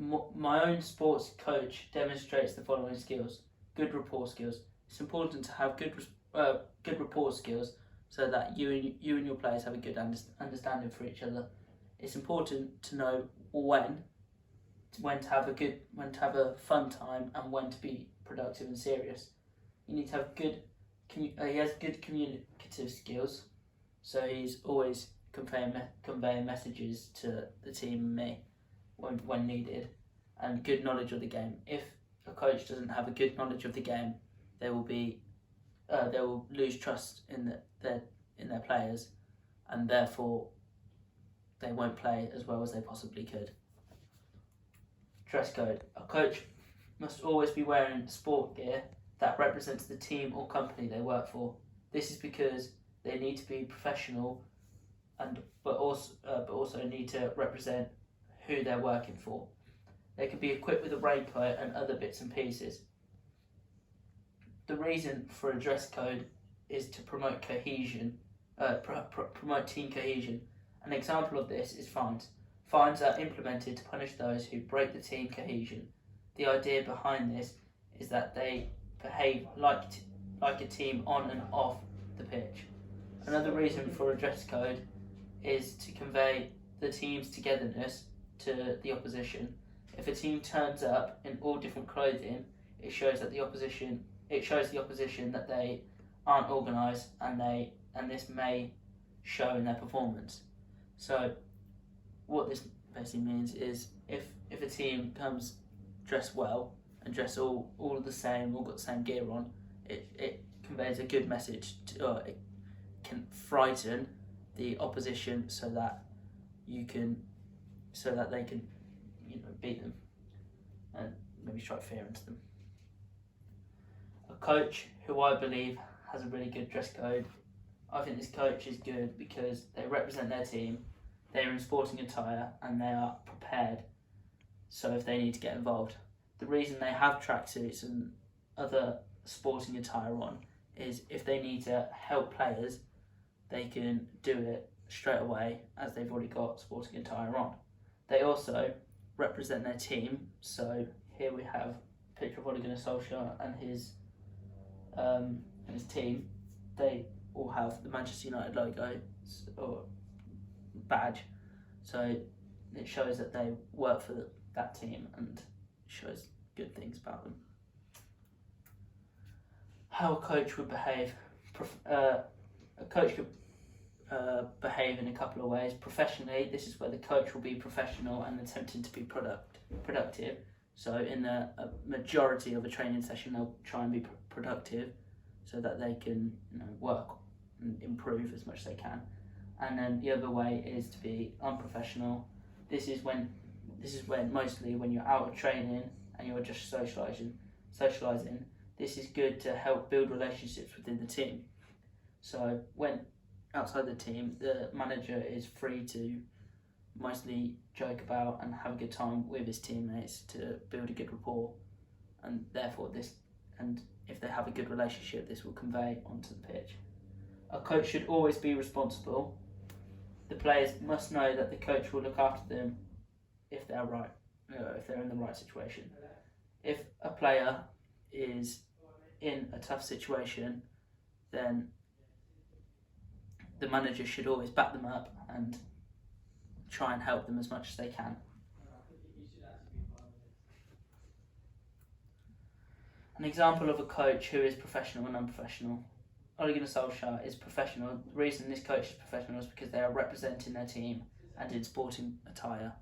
My own sports coach demonstrates the following skills: good rapport skills. It's important to have good rapport skills so that you and your players have a good understanding for each other. It's important to know when to have a fun time and when to be productive and serious. You need to have he has good communicative skills, so he's always conveying messages to the team and me when needed, and good knowledge of the game. If a coach doesn't have a good knowledge of the game, they will lose trust in their players, and therefore they won't play as well as they possibly could. Dress code. A coach must always be wearing sport gear that represents the team or company they work for. This is because they need to be professional, but also need to represent who they're working for. They can be equipped with a raincoat and other bits and pieces. The reason for a dress code is to promote cohesion, promote team cohesion. An example of this is fines. Fines are implemented to punish those who break the team cohesion. The idea behind this is that they behave like a team on and off the pitch. Another reason for a dress code is to convey the team's togetherness to the opposition. If a team turns up in all different clothing, it shows the opposition that they aren't organised, and this may show in their performance. So what this basically means is if a team comes dressed well and dress all the same, all got the same gear on, it conveys a good message it can frighten the opposition so that they can beat them and maybe strike fear into them. A coach who I believe has a really good dress code, I think this coach is good because they represent their team, they are in sporting attire, and they are prepared so if they need to get involved. The reason they have tracksuits and other sporting attire on is if they need to help players, they can do it straight away as they've already got sporting attire on. They also represent their team, so here we have a picture of Ole Gunnar Solskjaer and his team. They all have the Manchester United logo or badge, so it shows that they work for that team and shows good things about them. How a coach would behave. A coach could behave in a couple of ways. Professionally, this is where the coach will be professional and attempting to be productive. So in a majority of a training session, they'll try and be productive so that they can work and improve as much as they can. And then the other way is to be unprofessional. This is when mostly when you're out of training and you're just socialising. This is good to help build relationships within the team. So when outside the team, the manager is free to mostly joke about and have a good time with his teammates to build a good rapport, and therefore if they have a good relationship, this will convey onto the pitch. A coach should always be responsible. The players must know that the coach will look after them if they're right, if they're in the right situation. If a player is in a tough situation, then the manager should always back them up and try and help them as much as they can. An example of a coach who is professional and unprofessional. Ole Gunnar Solskjaer is professional. The reason this coach is professional is because they are representing their team and in sporting attire.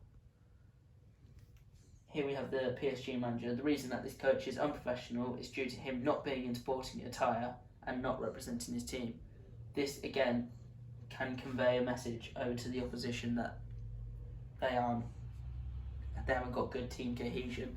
Here we have the PSG manager. The reason that this coach is unprofessional is due to him not being in sporting attire and not representing his team. This again can convey a message over to the opposition that they haven't got good team cohesion